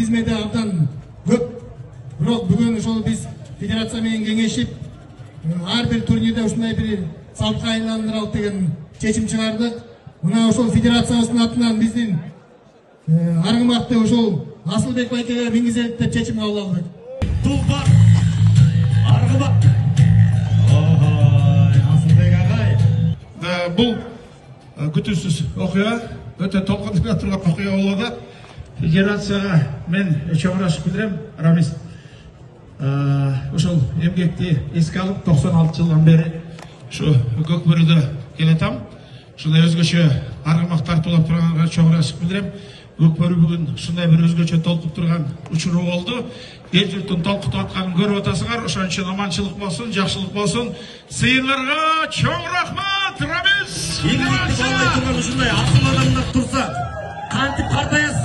тизмеде абдан көп. Бирок бүгүн ошол биз федерация менен кеңешип ар бир турнирде ушундай бир салтка айландыралык деген чечим чыгардык. Мына ошол федерациябыздын атынан биздин Аргымакты ошол Асылбек байкеге мингизелик деп чечим кабыл алдык. Тулпар Аргымак. Асылбек агай. Бул күтүүсүз окуя, өтө толкундура турган окуя болду. Федерацияга мен чоң ырахмат билдирем. Рамис ошол эмгекти эске алып 96 жылдан бери ушу Көкбөрүдө келатам. Ушундай өзгөчө Аргымак тартуулап турганга чоң ырахмат билдирем. Көкбөрү бүгүн ушундай бир өзгөчө толкуп турган учуру болду. Эл журттун толкутуп атканын көрүп атасыңар. Ошон үчүн аманчылык болсун, жакшылык болсун. Сыйырларга чоң рахмат, Рамис. Ушундай асыл адамдар турса, кантип картаясың?